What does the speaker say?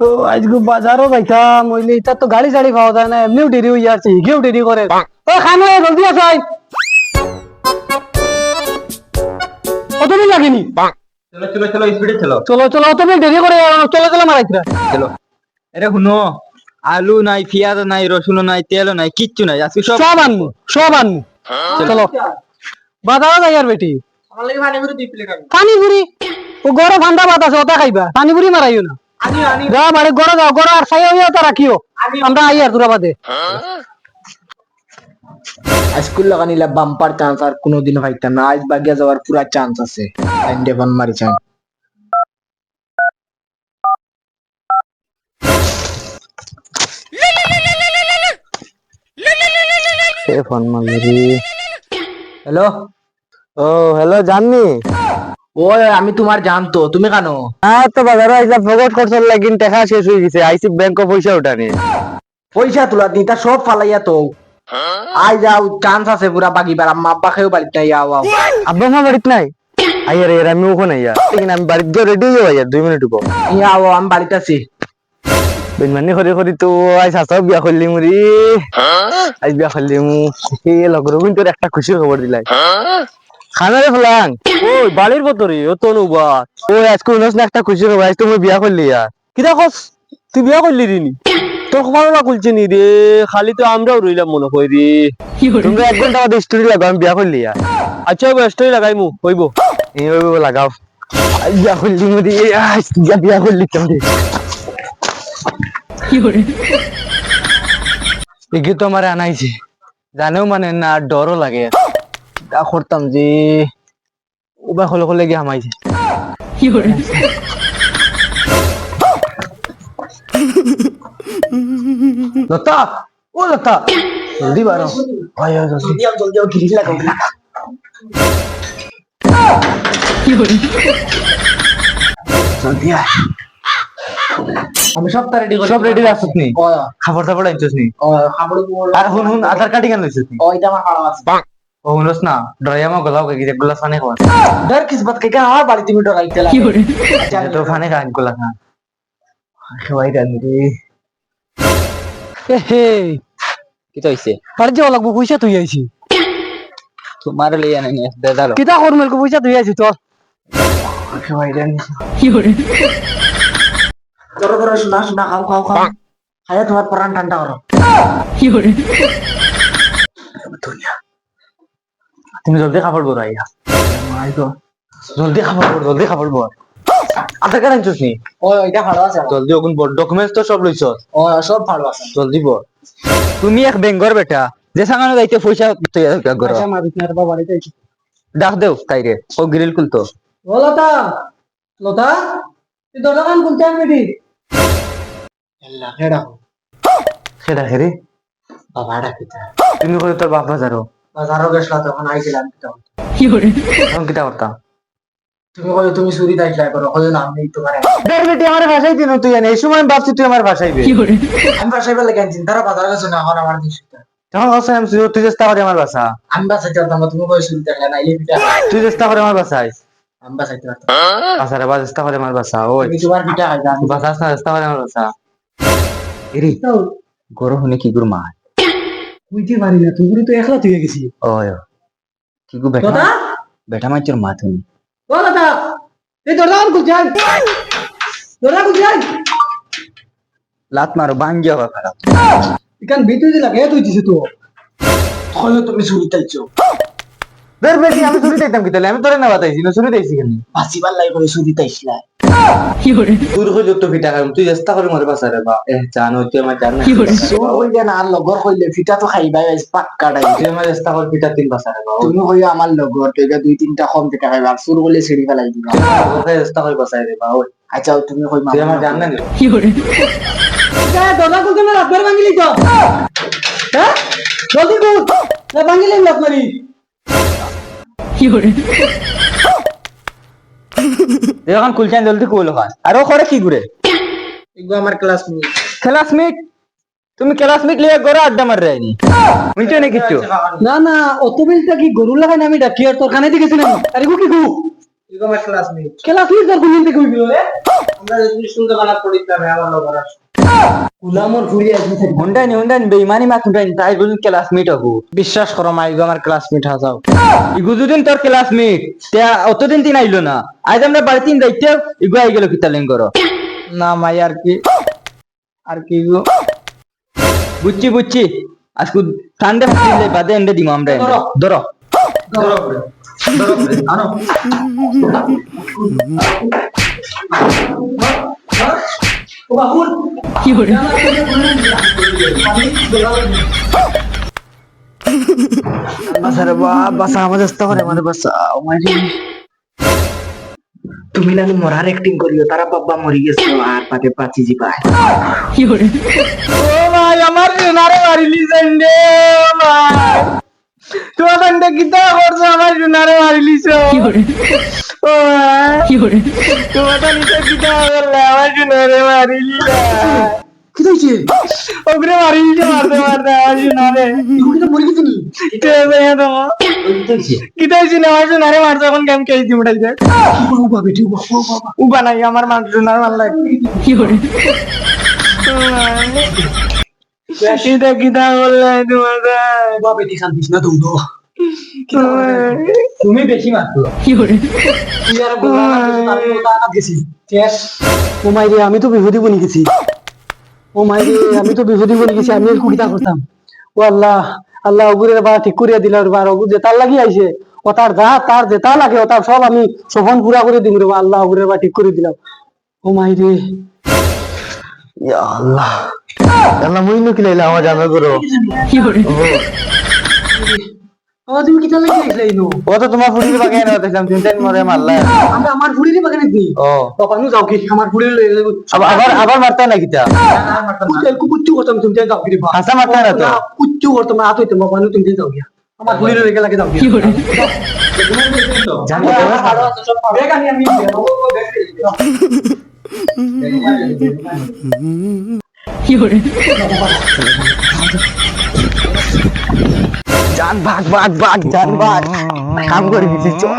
তো আজকে বাজারও যাইতাম হইলে এটা তো গাড়ি গাড়ি পাওয়া যায় না, এমনিও দেরি হয়ে যাচ্ছে, কেউ দেরি করে। ও খানো জলদি আসাই, কতদিন লাগেনি? চলো চলো চলো স্পিডে চলো চলো চলো, অতদিন দেরি করে চলো চলো মারাইছিলা। চলো। আরে শুনো, আলু নাই, পেঁয়াজ নাই, রসুন নাই, তেল নাই, কিচ্ছু নাই, আজকে সব সব আনমু, সব আনমু। চলো বাজারও যাই আর বেটি। পানিপুরি ও গড়ে ঠান্ডা ভাত আছে, ওটা খাইবা, পানিপুরি মারাইও না। যা বাড়ি গড়ে যাও, গড়ে আর খাইয়া ওটা রাখিও, আমরা আই আর তোরা বাদে। স্কুল লাগানিলা বাম্পার চান্স, আর কোনোদিন পাইতাম না। আজ বাগিয়া যাওয়ার পুরা চান্স আছে। এন্ডে ফোন মারি চান। ফোন মারি। হ্যালো, ও হ্যালো, জাননি? ওই আমি তোমার জানতো, তুমি কেন? হ্যাঁ তো বাজারে আইসা ফগট খরচর লাগিন, টাকা শেষ হয়ে গেছে, আইসি ব্যাংক পয়সা উঠানি। পয়সা তোলা দিন, তা সব ফালাইয়া তো। আই যাও, চান্স আছে পুরা বাগিবার। আম্মা আব্বা খেয়েও বাড়িতে নাই। আও আও, আব্বা মা বাড়িতে নাই? আইয়ার এর আমি ওখানে আইয়া, ঠিক না? আমি বাড়িতে গিয়ে রেডি হয়ে আইয়া 2 মিনিট পর। ইয়া আও, আমি বাড়িতে আছি। বেনমানি করে করি তো আই সাসাও বিয়া করলি মুরি, আজ বিয়া করলি মু এ লগর কিন্তু একটা খুশির খবর দিলাই। খানারে ফলাং ওই বাড়ির বতরি ও তো নুবা ওই আজকে উনস না একটা খুশির খবর, আজ তুমি বিয়া করলি আর কিটা কস? তুই বিয়া করলি রে নি? তোর খবর না খুলছে নি রে, খালি তো আমরাও রইলাম মনে করি। তোমরা 1 ঘন্টা বাদে স্টোরি লাগাও, আমি বিয়া করলি আর। আচ্ছা ওই স্টোরি লাগাই মু হইব, এই হইব লাগাও। আজ বিয়া করলি মুরি, আজ বিয়া করলি কেমনে? এগিয়ে তো আমার আনাইছে, জানেও মানে না, ডরও লাগে। তা করতাম যে ওবা হলে হলে গিয়ে হামাইছে। লতা, ও লতা, জলদি বারো। হয় হয় জলদি। জলদি আও, জলদি আও, গিরিল লাগাও। জলদি আয়। আমি সব রেডি করি। সব রেডি আছিস নি? ও খাবার দাবার আনছিস নি? ও খাবার বল। আর হুন হুন, আধার কার্ড কেন লইছিস নি? ওইটা আমার খারাপ আছে। ও হুনস না, ডরাইয়া গলাও কে গিয়ে গুলা ফানে খাওয়া। ডর কিস বাত কে কে আমার বাড়ি তুমি ডরাইতে লাগে। তো ফানে খান গুলা খা। খাওয়াই দেন রে। এ হে, কি তো হইছে? বাড়ি যাওয়া লাগবো, পয়সা তুই আইছি। তোমার লইয়া নাই দে দাও। কিতা করব, মেলকো পয়সা তুই আইছি চল। খাওয়াই দেন। ধরো ধরো, শোনা শোনা, খাও খাও খাও। খাইয়া তোমার প্রাণ ঠান্ডা করো। তুমি জলদি খাবার বড় আইয়া। জলদি খাবার বড়, জলদি খাবার বড়। আধার কার্ড আনছিস নি? ও ওইটা ভালো আছে। জলদি ওগুন বড় ডকুমেন্টস তো সব লইছস। ও সব ভালো আছে। জলদি বড়। তুমি এক বেঙ্গর বেটা, যে সাঙ্গানো যাইতে পয়সা তুই গর আচ্ছা মা বিছনার বাবা বাড়িতে আইছি। ডাক দেও তাইরে, ও গ্রিল খুলতো। ও লতা, লতা, তুই দরজা কান খুলতে আনবি নি? আল্লাহ হেডা সেটা হেরে বাবা ডাকিতা। তুমি করে তোর বাপ বাজারো বাজারও গেছলা তখন আইছিলাম তো। তখন কিটা করতাম? তুমি কই তুমি চুরি দাইছলা করো, কই না আমি তোমারে। দেখ বেটি আমার ভাষাই দিন তুই জানি, এই সময় আমি ভাবছি তুই আমার ভাষাইবে। আমি বাসায় বলে কেন চিন্তা বাজার গেছ না, এখন আমার দিছ। তখন কথা আমি তুই চেষ্টা করে আমার ভাষা, আমি বাসাইতে পারতাম না, তুমি কই চুরি দাইছলা না, এই পিটা। তুই চেষ্টা করে আমার ভাষাই। আমি বাসাইতে পারতাম। আচ্ছা রে, চেষ্টা করে আমার ভাষা। ওই তুমি তোমার পিটা খাইবা। আমি ভাষাস না, চেষ্টা করে আমার ভাষা। এরি গরো হনে কি গুর মা বুঝতে পারি না, তুই তো একলা তুই গেছি। ওই কি গু বেটা, লতা, বেটা মাইচর মা তুমি। ও লতা, এই দরজা কান খুলতে আন। দরজা খুলতে আন। লাত মারো বাঙ্গিয়া খারাপ। ইকান ভিতরে দিলা কে তুই দিছিস তো? কই তুমি চুরি দাইছো? বের বেটি আমি চুরি দিতাম কি তাহলে? আমি তোরে না বাতাইছি না, চুরি দিয়েছি কেন? বাসিবার লাই করে চুরি দাইছলা। তোর হয়ে যত ফিটা খাই, তুই চেষ্টা করে আমার ভাষা রে বা। এ জানো তুই আমার জান না, ওই যে না লগর কইলে ফিটা তো খাইবাই পাক্কা ডাই। তুই আমার চেষ্টা করে ফিটা 3 ভাষা রে বা। তুমি কই আমার লগর তুইগা 2-3টা কম ফিটা খাইবা, আর সুর বলে ছিড়ি ফেলাই দিবা। ওকে চেষ্টা করে ভাষাই রে বা। ওই আচ্ছা তুমি কই তুই আমার জান না নি? যা দরজা খুলতে না, রাতবার ভাঙিলি তো। হ্যাঁ জলদি খুল, না ভাঙিলি লাত মারি। এখন খুলছেন জলদি খুল ওখান। আর ও করে কি ঘুরে? এগো আমার ক্লাসমেট। ক্লাসমেট? তুমি ক্লাসমেট লিয়ে গড়ে আড্ডা মার রাইনি বুঝছো না কিছু? না না, অত বিলটা কি গরু লাগাই না, আমি ডাকি আর তোর খানে দিকেছি না। আরে গু কি গু এরকম ক্লাসমেট তোর কোন থেকে হইল রে আমরা যদি সুন্দর বানা পড়িতাম আমার লগর আস গুলামর ঘুরি আসি হুন্ডাইন বেইমানি মা হুন্ডাইন তাই বলুন ক্লাসমেট হবো বিশ্বাস করো মা ইগো আমার ক্লাসমেট হাসাও ইগো দুদিন তোর ক্লাসমেট তে অতদিন দিন আইলো না আজ আমরা বাড়িতে যাইতে ইগো আই গেল কিতালেন করো না মাই আর কি গো বুঝছি আজকে ঠান্ডা ফাটিলে বাদে এন্ডে দিমু আমরা ধরো আনো ও বাহুল কি করে বাসারে বাসা আমার রাস্তা করে মানে বাসা তুমি না মরার অ্যাক্টিং করিও তারা বাবা মরি গেছে আর পাতে পাচি জি পায় কি করে ও ভাই আমার সোনারে মারিলি সন্ডে ভাই তোমার সন্ডে কিতা করছো আমার সোনারে মারিলিছ কি করে ও ভাই কি করে তোমার নিতে কিতা করলে আমার সোনারে মারিলি কি হইছে ওগরে মারিলি মারতে আমার সোনারে তুমি তো মরি গেছিনি কে ভাই তোমার কিতা হইছিল আমার সোনারে মারছো এখন কেম কে দিম উঠাইছে ও বাবা বেটি ও বাবা উবা নাই আমার মান সোনার মার লাগে কি করে কিতা কিতা করলে তোমার বাবা বেটি শান্তিস না দৌড় তুমি বেশি মারতো কি করে তুই আর বললা তার কথা না গেছি শেষ ও মাইরে আমি তো বিভূতি বনি গেছি ও মাইরে আমি তো বিভূতি বনি গেছি আমি আর কুকিতা করতাম ও আল্লাহ আল্লাহ ওগুরের বা ঠিক করিয়া দিল আর বার ওগুর যে তার লাগি আইছে ও তার যে তা লাগে ও তার সব আমি সফল পুরা করে দিম রে আল্লাহ ওগুরের বা ঠিক করে দিলাম ও মাইরে ইয়া আল্লাহ আল্লাহ মুইনো কি লাইলা আমার জানা করো কি করে ও তুমি কিতা লাগি আইছাই নো ও তো তোমার ফুটির বাগে না দেখলাম তিন চার মরে মারলা আমরা আমার ফুড়িরে বাগানে দি ও বাবানু যাও কি আমার ফুড়িরে লই যাবো আবার মারতে না কিতা কুচ্চু করতাম তুমি যাও কি বা হাসা মারতে না তো কুচ্চু করতাম আত হইতাম বাবানু তুমি যাও কি আমার ফুড়িরে লেগে লাগে যাও কি করে জানি বেগ আমি কি করে জান ভাগ জান ভাগ কাম করে দিছি চল